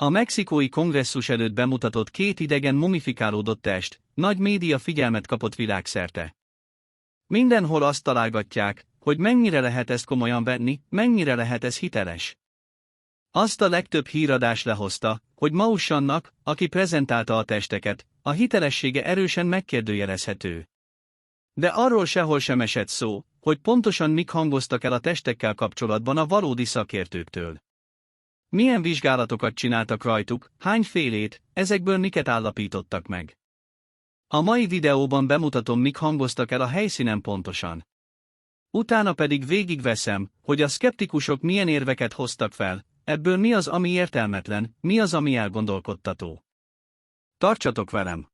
A mexikói kongresszus előtt bemutatott két idegen mumifikálódott test, nagy média figyelmet kapott világszerte. Mindenhol azt találgatják, hogy mennyire lehet ezt komolyan venni, mennyire lehet ez hiteles. Azt a legtöbb híradás lehozta, hogy Maussannak, aki prezentálta a testeket, a hitelessége erősen megkérdőjelezhető. De arról sehol sem esett szó, hogy pontosan mik hangoztak el a testekkel kapcsolatban a valódi szakértőktől. Milyen vizsgálatokat csináltak rajtuk, hányfélét, ezekből miket állapítottak meg. A mai videóban bemutatom, mik hangoztak el a helyszínen pontosan. Utána pedig végigveszem, hogy a szkeptikusok milyen érveket hoztak fel, ebből mi az, ami értelmetlen, mi az, ami elgondolkodtató. Tartsatok velem!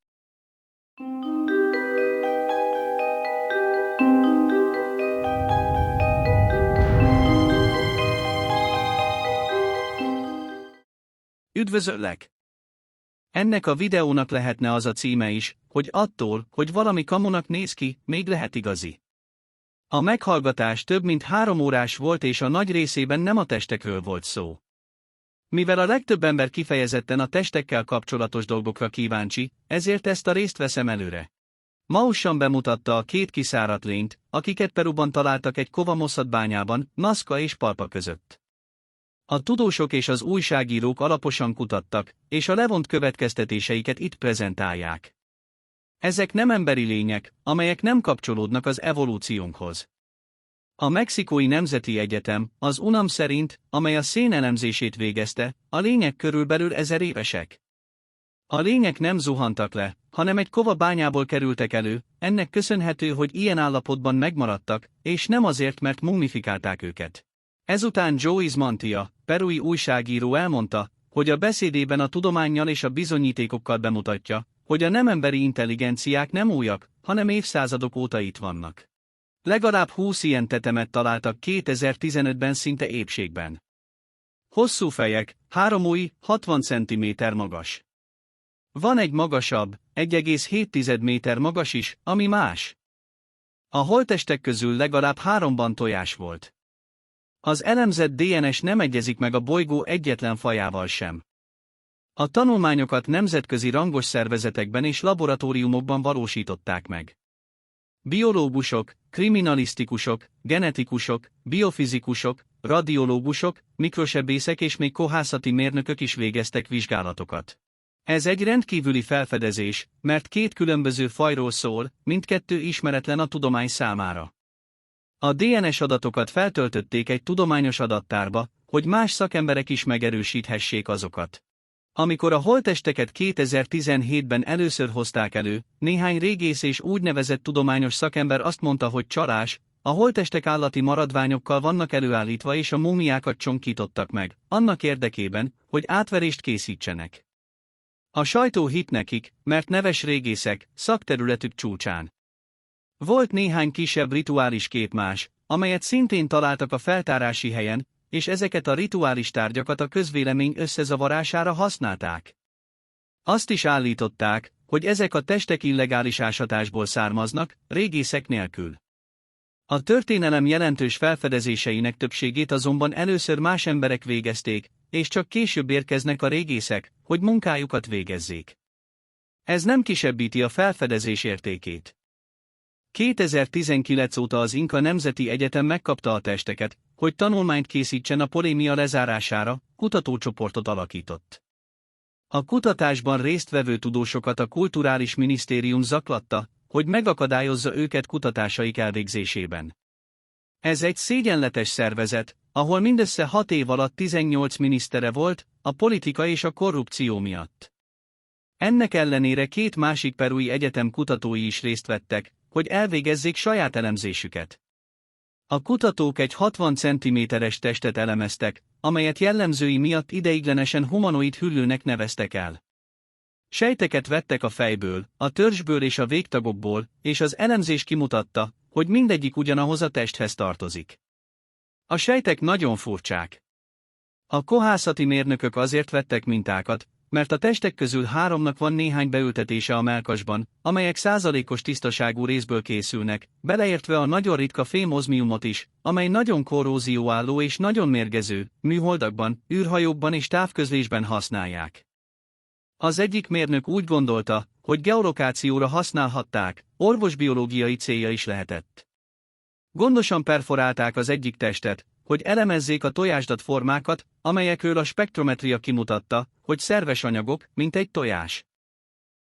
Üdvözöllek! Ennek a videónak lehetne az a címe is, hogy attól, hogy valami kamunak néz ki, még lehet igazi. A meghallgatás több mint 3 órás volt, és a nagy részében nem a testekről volt szó. Mivel a legtöbb ember kifejezetten a testekkel kapcsolatos dolgokra kíváncsi, ezért ezt a részt veszem előre. Maussan bemutatta a két kiszáradt lényt, akiket Peruban találtak egy kova Mossad bányában, Nazca és Palpa között. A tudósok és az újságírók alaposan kutattak, és a levont következtetéseiket itt prezentálják. Ezek nem emberi lények, amelyek nem kapcsolódnak az evolúciónkhoz. A Mexikói Nemzeti Egyetem, az UNAM szerint, amely a szénelemzését végezte, a lények körülbelül 1000 évesek. A lények nem zuhantak le, hanem egy kova bányából kerültek elő, ennek köszönhető, hogy ilyen állapotban megmaradtak, és nem azért, mert mumifikálták őket. Ezután Joyce Mantia, perui újságíró elmondta, hogy a beszédében a tudománnyal és a bizonyítékokkal bemutatja, hogy a nem emberi intelligenciák nem újak, hanem évszázadok óta itt vannak. Legalább 20 ilyen tetemet találtak 2015-ben szinte épségben. Hosszú fejek, 3 ujj, 60 cm magas. Van egy magasabb, 1,7 méter magas is, ami más. A holttestek közül legalább 3-ban tojás volt. Az elemzett DNS nem egyezik meg a bolygó egyetlen fajával sem. A tanulmányokat nemzetközi rangos szervezetekben és laboratóriumokban valósították meg. Biológusok, kriminalisztikusok, genetikusok, biofizikusok, radiológusok, mikrosebészek és még kohászati mérnökök is végeztek vizsgálatokat. Ez egy rendkívüli felfedezés, mert 2 különböző fajról szól, mindkettő ismeretlen a tudomány számára. A DNS adatokat feltöltötték egy tudományos adattárba, hogy más szakemberek is megerősíthessék azokat. Amikor a holttesteket 2017-ben először hozták elő, néhány régész és úgynevezett tudományos szakember azt mondta, hogy csalás, a holttestek állati maradványokkal vannak előállítva és a múmiákat csonkítottak meg, annak érdekében, hogy átverést készítsenek. A sajtó hitt nekik, mert neves régészek, szakterületük csúcsán. Volt néhány kisebb rituális képmás, amelyet szintén találtak a feltárási helyen, és ezeket a rituális tárgyakat a közvélemény összezavarására használták. Azt is állították, hogy ezek a testek illegális ásatásból származnak, régészek nélkül. A történelem jelentős felfedezéseinek többségét azonban először más emberek végezték, és csak később érkeznek a régészek, hogy munkájukat végezzék. Ez nem kisebbíti a felfedezés értékét. 2019 óta az Inka Nemzeti Egyetem megkapta a testeket, hogy tanulmányt készítsen a polémia lezárására, kutatócsoportot alakított. A kutatásban résztvevő tudósokat a Kulturális Minisztérium zaklatta, hogy megakadályozza őket kutatásaik elvégzésében. Ez egy szégyenletes szervezet, ahol mindössze 6 év alatt 18 minisztere volt, a politika és a korrupció miatt. Ennek ellenére 2 másik perui egyetem kutatói is részt vettek, hogy elvégezzék saját elemzésüket. A kutatók egy 60 cm-es testet elemeztek, amelyet jellemzői miatt ideiglenesen humanoid hüllőnek neveztek el. Sejteket vettek a fejből, a törzsből és a végtagokból, és az elemzés kimutatta, hogy mindegyik ugyanahoz a testhez tartozik. A sejtek nagyon furcsák. A kohászati mérnökök azért vettek mintákat, mert a testek közül 3-nak van néhány beültetése a mellkasban, amelyek százalékos tisztaságú részből készülnek, beleértve a nagyon ritka fémozmiumot is, amely nagyon korrózióálló és nagyon mérgező, műholdakban, űrhajókban és távközlésben használják. Az egyik mérnök úgy gondolta, hogy geolokációra használhatták, orvosbiológiai célja is lehetett. Gondosan perforálták az egyik testet, hogy elemezzék a tojásdat formákat, amelyekről a spektrometria kimutatta, hogy szerves anyagok, mint egy tojás.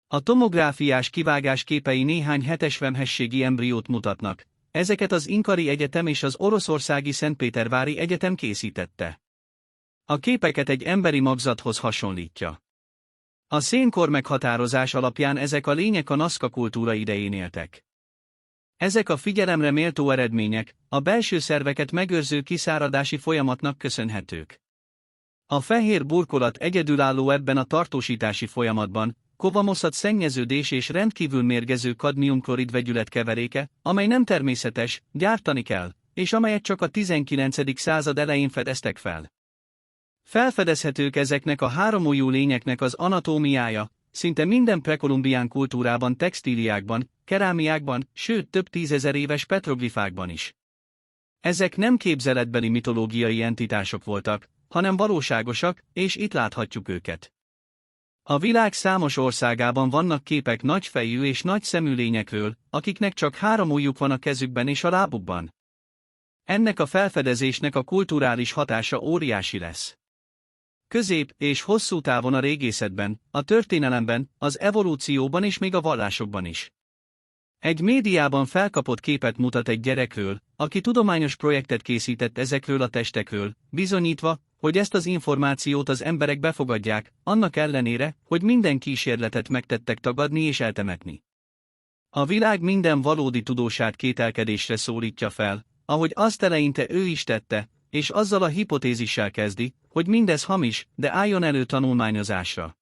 A tomográfiás kivágás képei néhány hetes vemhességi embriót mutatnak, ezeket az Inkari Egyetem és az oroszországi Szentpétervári Egyetem készítette. A képeket egy emberi magzathoz hasonlítja. A szénkor meghatározás alapján ezek a lények a Nazca kultúra idején éltek. Ezek a figyelemre méltó eredmények a belső szerveket megőrző kiszáradási folyamatnak köszönhetők. A fehér burkolat egyedülálló ebben a tartósítási folyamatban, kovamoszat szennyeződés és rendkívül mérgező kadmium-klorid vegyület keveréke, amely nem természetes, gyártani kell, és amelyet csak a 19. század elején fedeztek fel. Felfedezhetők ezeknek a háromujjú lényeknek az anatómiája, szinte minden prekolumbián kultúrában, textíliákban, kerámiákban, sőt több tízezer éves petroglifákban is. Ezek nem képzeletbeli mitológiai entitások voltak, hanem valóságosak, és itt láthatjuk őket. A világ számos országában vannak képek nagyfejű és nagyszemű lényekről, akiknek csak 3 ujjuk van a kezükben és a lábukban. Ennek a felfedezésnek a kulturális hatása óriási lesz. Közép- és hosszú távon a régészetben, a történelemben, az evolúcióban és még a vallásokban is. Egy médiában felkapott képet mutat egy gyerekről, aki tudományos projektet készített ezekről a testekről, bizonyítva, hogy ezt az információt az emberek befogadják, annak ellenére, hogy minden kísérletet megtettek tagadni és eltemetni. A világ minden valódi tudósát kételkedésre szólítja fel, ahogy azt eleinte ő is tette, és azzal a hipotézissel kezdi, hogy mindez hamis, de álljon elő tanulmányozásra.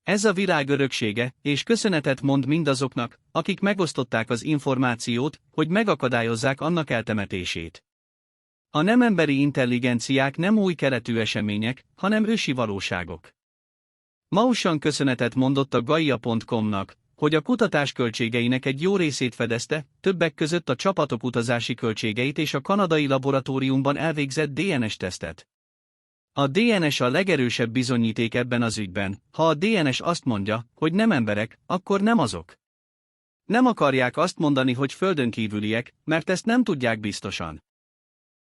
Ez a világ öröksége, és köszönetet mond mindazoknak, akik megosztották az információt, hogy megakadályozzák annak eltemetését. A nem emberi intelligenciák nem új keletű események, hanem ősi valóságok. Mausan köszönetet mondott a Gaia.com-nak, hogy a kutatás költségeinek egy jó részét fedezte, többek között a csapatok utazási költségeit és a kanadai laboratóriumban elvégzett DNS-tesztet. A DNS a legerősebb bizonyíték ebben az ügyben, ha a DNS azt mondja, hogy nem emberek, akkor nem azok. Nem akarják azt mondani, hogy földönkívüliek, mert ezt nem tudják biztosan.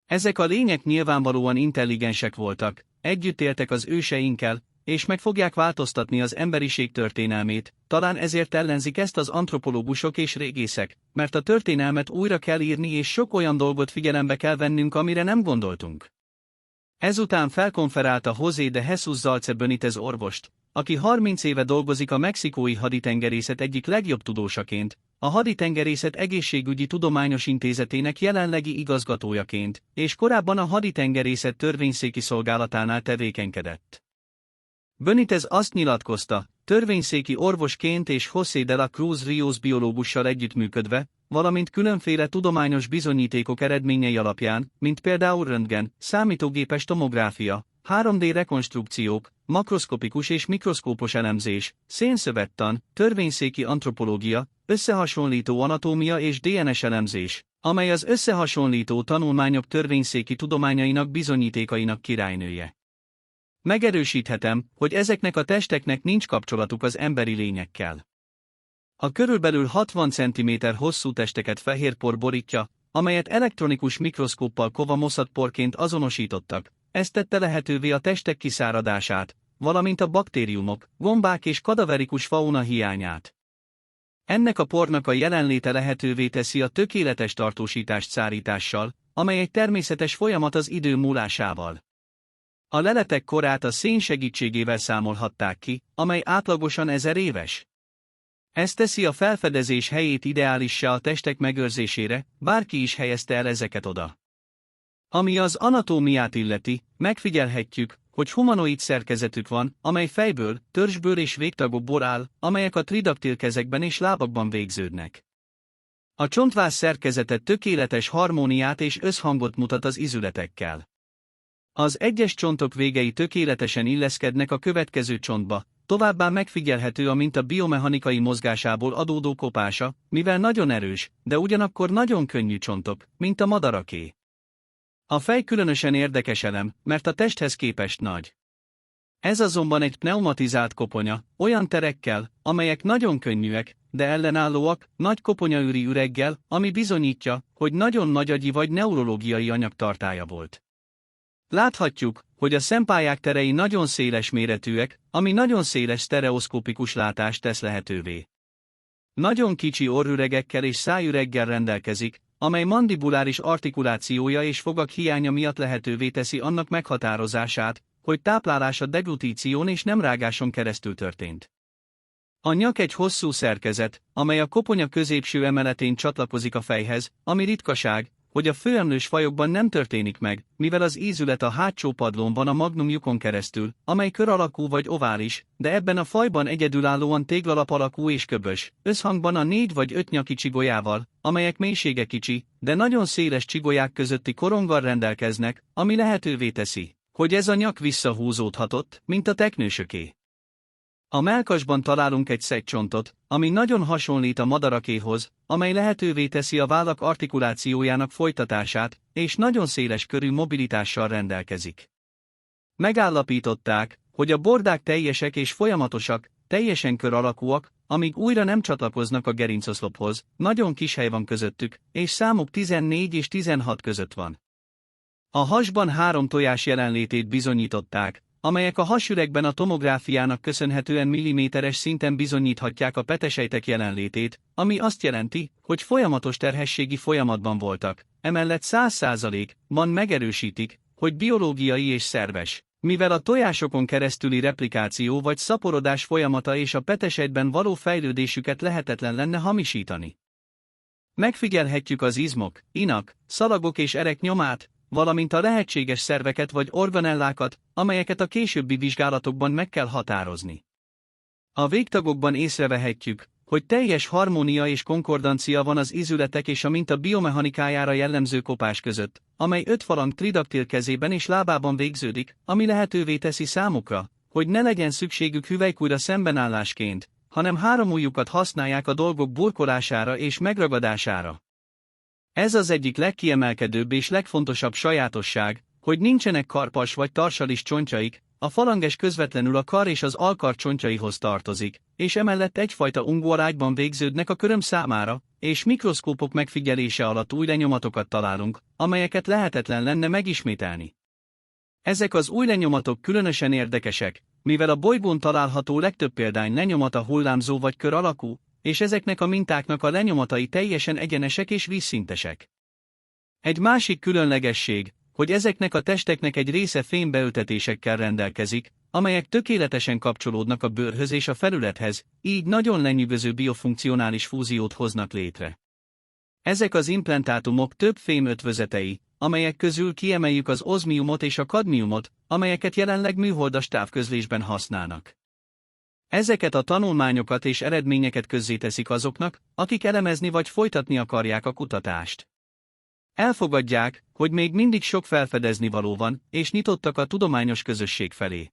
Ezek a lények nyilvánvalóan intelligensek voltak, együtt éltek az őseinkkel, és meg fogják változtatni az emberiség történelmét, talán ezért ellenzik ezt az antropológusok és régészek, mert a történelmet újra kell írni és sok olyan dolgot figyelembe kell vennünk, amire nem gondoltunk. Ezután felkonferálta José de Jesus Zalce Benitez orvost, aki 30 éve dolgozik a mexikói haditengerészet egyik legjobb tudósaként, a Haditengerészet Egészségügyi Tudományos Intézetének jelenlegi igazgatójaként, és korábban a Haditengerészet Törvényszéki Szolgálatánál tevékenykedett. Benitez azt nyilatkozta, törvényszéki orvosként és José de la Cruz Rios biológussal együttműködve, valamint különféle tudományos bizonyítékok eredményei alapján, mint például röntgen, számítógépes tomográfia, 3D rekonstrukciók, makroszkopikus és mikroszkópos elemzés, szénszövettan, törvényszéki antropológia, összehasonlító anatómia és DNS elemzés, amely az összehasonlító tanulmányok törvényszéki tudományainak bizonyítékainak királynője. Megerősíthetem, hogy ezeknek a testeknek nincs kapcsolatuk az emberi lényekkel. A körülbelül 60 cm hosszú testeket fehérpor borítja, amelyet elektronikus mikroszkóppal Kowa-Mossad porként azonosítottak, ez tette lehetővé a testek kiszáradását, valamint a baktériumok, gombák és kadaverikus fauna hiányát. Ennek a pornak a jelenléte lehetővé teszi a tökéletes tartósítást szárítással, amely egy természetes folyamat az idő múlásával. A leletek korát a szén segítségével számolhatták ki, amely átlagosan 1000 éves. Ez teszi a felfedezés helyét ideálissá a testek megőrzésére, bárki is helyezte el ezeket oda. Ami az anatómiát illeti, megfigyelhetjük, hogy humanoid szerkezetük van, amely fejből, törzsből és végtagokból áll, amelyek a tridaktil kezekben és lábakban végződnek. A csontváz szerkezete tökéletes harmóniát és összhangot mutat az izületekkel. Az egyes csontok végei tökéletesen illeszkednek a következő csontba, továbbá megfigyelhető a minta biomechanikai mozgásából adódó kopása, mivel nagyon erős, de ugyanakkor nagyon könnyű csontok, mint a madaraké. A fej különösen érdekes elem, mert a testhez képest nagy. Ez azonban egy pneumatizált koponya, olyan terekkel, amelyek nagyon könnyűek, de ellenállóak, nagy koponyaüri üreggel, ami bizonyítja, hogy nagyon nagy agyi vagy neurológiai anyagtartálya volt. Láthatjuk, hogy a szempályák terei nagyon széles méretűek, ami nagyon széles sztereoszkópikus látást tesz lehetővé. Nagyon kicsi orrüregekkel és szájüreggel rendelkezik, amely mandibuláris artikulációja és fogak hiánya miatt lehetővé teszi annak meghatározását, hogy táplálása deglutíción és nem rágáson keresztül történt. A nyak egy hosszú szerkezet, amely a koponya középső emeletén csatlakozik a fejhez, ami ritkaság, hogy a főemlős fajokban nem történik meg, mivel az ízület a hátsó padlón van a magnumjukon keresztül, amely kör alakú vagy ovális, de ebben a fajban egyedülállóan téglalap alakú és köbös, összhangban a 4 vagy 5 nyaki csigolyával, amelyek mélysége kicsi, de nagyon széles csigolyák közötti koronggal rendelkeznek, ami lehetővé teszi, hogy ez a nyak visszahúzódhatott, mint a teknősöké. A mellkasban találunk egy szegcsontot, ami nagyon hasonlít a madarakéhoz, amely lehetővé teszi a vállak artikulációjának folytatását, és nagyon széles körű mobilitással rendelkezik. Megállapították, hogy a bordák teljesek és folyamatosak, teljesen kör alakúak, amíg újra nem csatlakoznak a gerincoszlophoz, nagyon kis hely van közöttük, és számuk 14 és 16 között van. A hasban 3 tojás jelenlétét bizonyították, amelyek a hasüregben a tomográfiának köszönhetően milliméteres szinten bizonyíthatják a petesejtek jelenlétét, ami azt jelenti, hogy folyamatos terhességi folyamatban voltak, emellett 100%-ban megerősítik, hogy biológiai és szerves, mivel a tojásokon keresztüli replikáció vagy szaporodás folyamata és a petesejtben való fejlődésüket lehetetlen lenne hamisítani. Megfigyelhetjük az izmok, inak, szalagok és erek nyomát, valamint a lehetséges szerveket vagy organellákat, amelyeket a későbbi vizsgálatokban meg kell határozni. A végtagokban észrevehetjük, hogy teljes harmónia és konkordancia van az ízületek és a minta biomechanikájára jellemző kopás között, amely 5 falang tridaktil kezében és lábában végződik, ami lehetővé teszi számukra, hogy ne legyen szükségük hüvelykújra szembenállásként, hanem 3 ujjukat használják a dolgok burkolására és megragadására. Ez az egyik legkiemelkedőbb és legfontosabb sajátosság, hogy nincsenek karpas vagy tarsalis csontjaik, a falanges közvetlenül a kar és az alkar csontjaihoz tartozik, és emellett egyfajta ungóarágyban végződnek a köröm számára, és mikroszkópok megfigyelése alatt új lenyomatokat találunk, amelyeket lehetetlen lenne megismételni. Ezek az új lenyomatok különösen érdekesek, mivel a bolygón található legtöbb példány lenyomata hullámzó vagy kör alakú, és ezeknek a mintáknak a lenyomatai teljesen egyenesek és vízszintesek. Egy másik különlegesség, hogy ezeknek a testeknek egy része fémbeültetésekkel rendelkezik, amelyek tökéletesen kapcsolódnak a bőrhöz és a felülethez, így nagyon lenyűgöző biofunkcionális fúziót hoznak létre. Ezek az implantátumok több fém ötvözetei, amelyek közül kiemeljük az ozmiumot és a kadmiumot, amelyeket jelenleg műholdas távközlésben használnak. Ezeket a tanulmányokat és eredményeket közzéteszik azoknak, akik elemezni vagy folytatni akarják a kutatást. Elfogadják, hogy még mindig sok felfedezni való van, és nyitottak a tudományos közösség felé.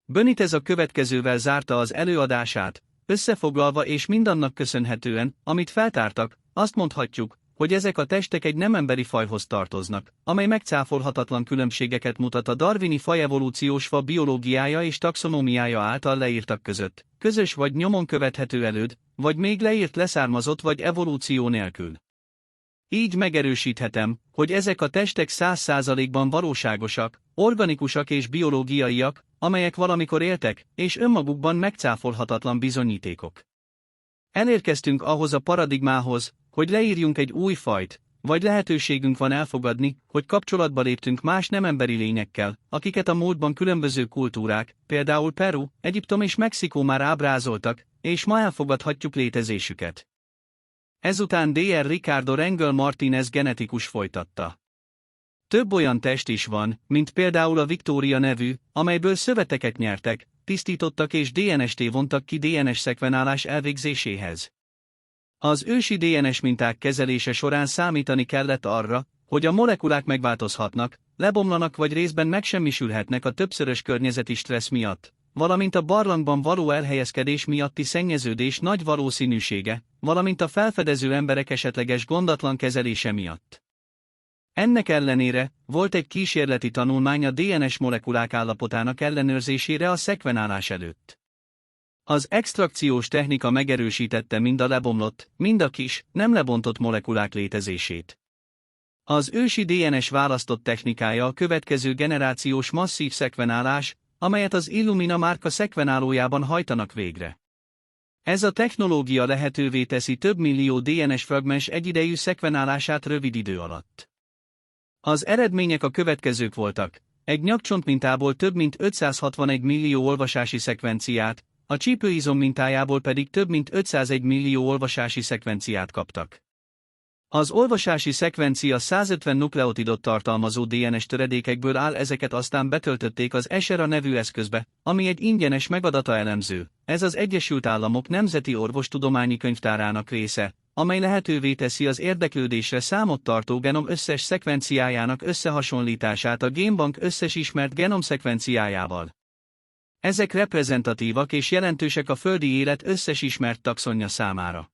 Benitez a következővel zárta az előadását, összefoglalva és mindannak köszönhetően, amit feltártak, azt mondhatjuk, hogy ezek a testek egy nem emberi fajhoz tartoznak, amely megcáfolhatatlan különbségeket mutat a darwini fajevolúciós fa biológiája és taxonómiája által leírtak között, közös vagy nyomon követhető előd, vagy még leírt leszármazott vagy evolúció nélkül. Így megerősíthetem, hogy ezek a testek 100%-ban valóságosak, organikusak és biológiaiak, amelyek valamikor éltek, és önmagukban megcáfolhatatlan bizonyítékok. Elérkeztünk ahhoz a paradigmához, hogy leírjunk egy új fajt, vagy lehetőségünk van elfogadni, hogy kapcsolatba léptünk más nem emberi lényekkel, akiket a múltban különböző kultúrák, például Peru, Egyiptom és Mexikó már ábrázoltak, és ma elfogadhatjuk létezésüket. Ezután Dr. Ricardo Rangel Martínez genetikus folytatta. Több olyan test is van, mint például a Victoria nevű, amelyből szöveteket nyertek, tisztítottak és DNS-t vontak ki DNS szekvenálás elvégzéséhez. Az ősi DNS minták kezelése során számítani kellett arra, hogy a molekulák megváltozhatnak, lebomlanak vagy részben megsemmisülhetnek a többszörös környezeti stressz miatt, valamint a barlangban való elhelyezkedés miatti szennyeződés nagy valószínűsége, valamint a felfedező emberek esetleges gondatlan kezelése miatt. Ennek ellenére, volt egy kísérleti tanulmány a DNS molekulák állapotának ellenőrzésére a szekvenálás előtt. Az extrakciós technika megerősítette mind a lebomlott, mind a kis, nem lebontott molekulák létezését. Az ősi DNS választott technikája a következő generációs masszív szekvenálás, amelyet az Illumina márka szekvenálójában hajtanak végre. Ez a technológia lehetővé teszi több millió DNS fragmens egyidejű szekvenálását rövid idő alatt. Az eredmények a következők voltak: egy nyakcsontmintából több mint 561 millió olvasási szekvenciát, a csípőizom mintájából pedig több mint 501 millió olvasási szekvenciát kaptak. Az olvasási szekvencia 150 nukleotidot tartalmazó DNS töredékekből áll, ezeket aztán betöltötték az ESERA nevű eszközbe, ami egy ingyenes megadata elemző. Ez az Egyesült Államok Nemzeti Orvostudományi Könyvtárának része, amely lehetővé teszi az érdeklődésre számot tartó genom összes szekvenciájának összehasonlítását a génbank összes ismert genomszekvenciájával. Ezek reprezentatívak és jelentősek a földi élet összes ismert taxonja számára.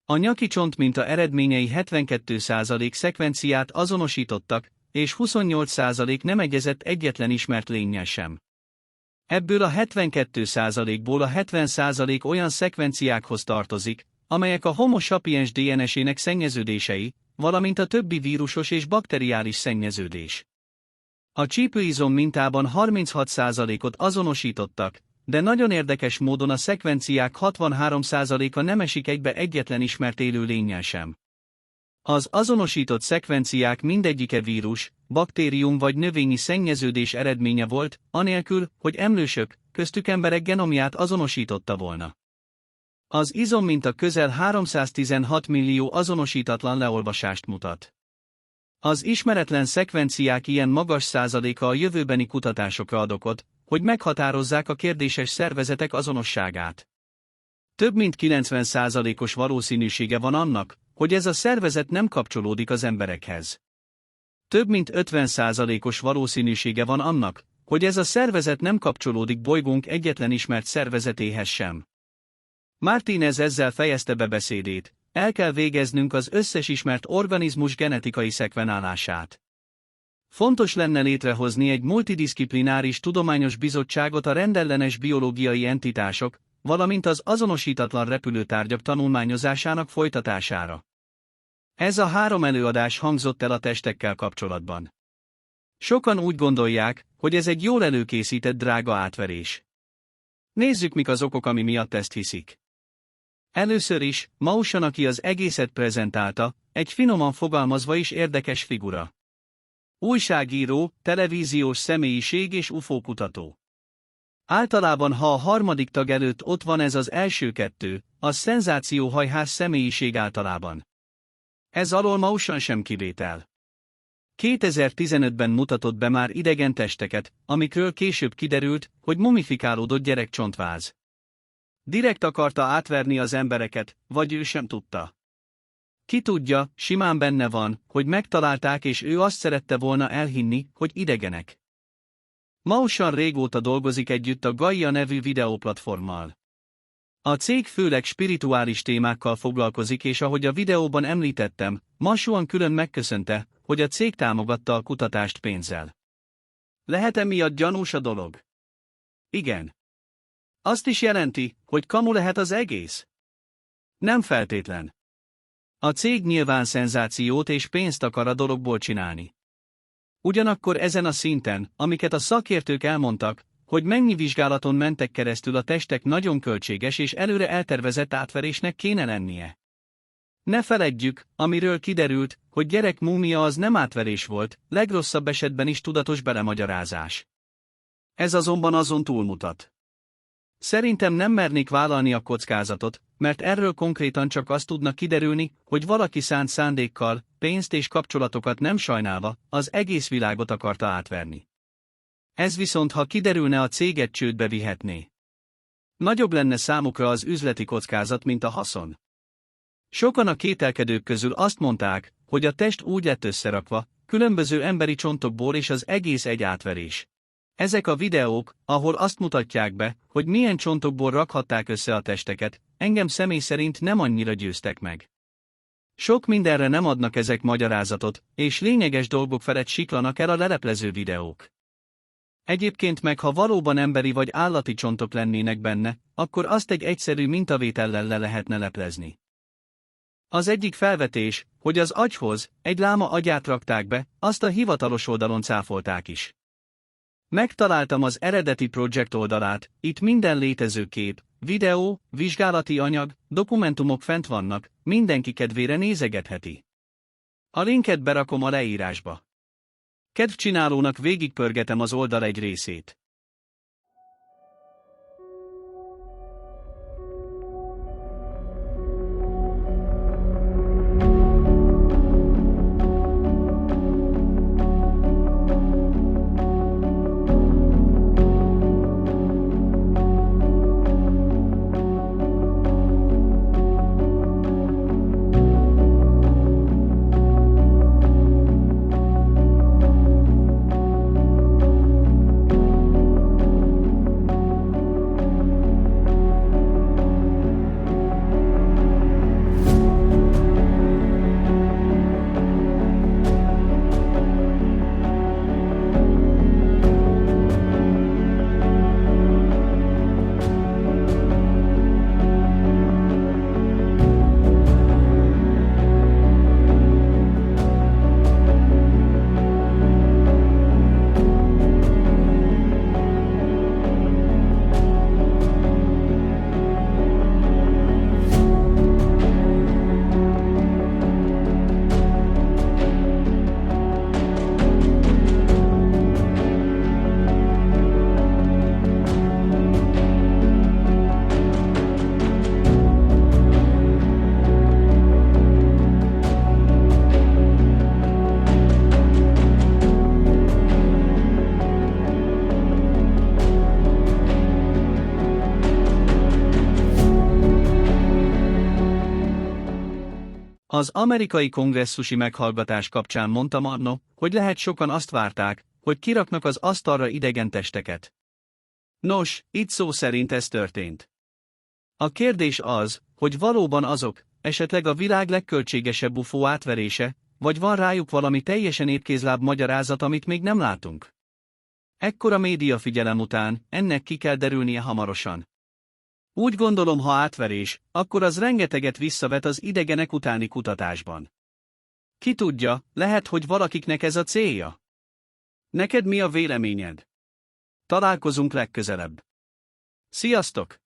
A nyaki csontminta eredményei 72% szekvenciát azonosítottak, és 28% nem egyezett egyetlen ismert lénnyel sem. Ebből a 72%-ból a 70% olyan szekvenciákhoz tartozik, amelyek a Homo sapiens DNS-ének szennyeződései, valamint a többi vírusos és bakteriális szennyeződés. A csípőizom mintában 36%-ot azonosítottak, de nagyon érdekes módon a szekvenciák 63%-a nem esik egybe egyetlen ismert élőlénnyel sem. Az azonosított szekvenciák mindegyike vírus, baktérium vagy növényi szennyeződés eredménye volt, anélkül, hogy emlősök, köztük emberek genomját azonosította volna. Az izomminta közel 316 millió azonosítatlan leolvasást mutat. Az ismeretlen szekvenciák ilyen magas százaléka a jövőbeni kutatásokra ad okot, hogy meghatározzák a kérdéses szervezetek azonosságát. Több mint 90%-os valószínűsége van annak, hogy ez a szervezet nem kapcsolódik az emberekhez. Több mint 50%-os valószínűsége van annak, hogy ez a szervezet nem kapcsolódik bolygónk egyetlen ismert szervezetéhez sem. Martínez ezzel fejezte be beszédét: el kell végeznünk az összes ismert organizmus genetikai szekvenálását. Fontos lenne létrehozni egy multidisziplináris tudományos bizottságot a rendellenes biológiai entitások, valamint az azonosítatlan repülőtárgyak tanulmányozásának folytatására. Ez a 3 előadás hangzott el a testekkel kapcsolatban. Sokan úgy gondolják, hogy ez egy jól előkészített drága átverés. Nézzük, mik az okok, ami miatt ezt hiszik. Először is, Mausan, aki az egészet prezentálta, egy finoman fogalmazva is érdekes figura. Újságíró, televíziós személyiség és UFO kutató. Általában, ha a harmadik tag előtt ott van ez az első kettő, az szenzációhajház személyiség általában. Ez alól Mausan sem kivétel. 2015-ben mutatott be már idegen testeket, amikről később kiderült, hogy mumifikálódott gyerekcsontváz. Direkt akarta átverni az embereket, vagy ő sem tudta. Ki tudja, simán benne van, hogy megtalálták, és ő azt szerette volna elhinni, hogy idegenek. Mausan régóta dolgozik együtt a Gaia nevű videóplatformmal. A cég főleg spirituális témákkal foglalkozik, és ahogy a videóban említettem, Mausan külön megköszönte, hogy a cég támogatta a kutatást pénzzel. Lehet emiatt gyanús a dolog? Igen. Azt is jelenti, hogy kamu lehet az egész? Nem feltétlen. A cég nyilván szenzációt és pénzt akar a dologból csinálni. Ugyanakkor ezen a szinten, amiket a szakértők elmondtak, hogy mennyi vizsgálaton mentek keresztül, a testek nagyon költséges és előre eltervezett átverésnek kéne lennie. Ne feledjük, amiről kiderült, hogy gyerek múmia az nem átverés volt, legrosszabb esetben is tudatos belemagyarázás. Ez azonban azon túlmutat. Szerintem nem mernék vállalni a kockázatot, mert erről konkrétan csak azt tudna kiderülni, hogy valaki szánt szándékkal, pénzt és kapcsolatokat nem sajnálva, az egész világot akarta átverni. Ez viszont, ha kiderülne, a céget csődbe vihetné. Nagyobb lenne számukra az üzleti kockázat, mint a haszon. Sokan a kételkedők közül azt mondták, hogy a test úgy lett összerakva, különböző emberi csontokból, és az egész egy átverés. Ezek a videók, ahol azt mutatják be, hogy milyen csontokból rakhatták össze a testeket, engem személy szerint nem annyira győztek meg. Sok mindenre nem adnak ezek magyarázatot, és lényeges dolgok felett siklanak el a leleplező videók. Egyébként meg ha valóban emberi vagy állati csontok lennének benne, akkor azt egy egyszerű mintavétellel le lehetne leplezni. Az egyik felvetés, hogy az agyhoz egy láma agyát rakták be, azt a hivatalos oldalon cáfolták is. Megtaláltam az eredeti projekt oldalát, itt minden létező kép, videó, vizsgálati anyag, dokumentumok fent vannak, mindenki kedvére nézegetheti. A linket berakom a leírásba. Kedvcsinálónak végigpörgetem az oldal egy részét. Az amerikai kongresszusi meghallgatás kapcsán mondtam annó, hogy lehet sokan azt várták, hogy kiraknak az asztalra idegen testeket. Nos, itt szó szerint ez történt. A kérdés az, hogy valóban azok, esetleg a világ legköltségesebb UFO átverése, vagy van rájuk valami teljesen épkézláb magyarázat, amit még nem látunk. Ekkora médiafigyelem után, ennek ki kell derülnie hamarosan. Úgy gondolom, ha átverés, akkor az rengeteget visszavet az idegenek utáni kutatásban. Ki tudja, lehet, hogy valakiknek ez a célja. Neked mi a véleményed? Találkozunk legközelebb. Sziasztok!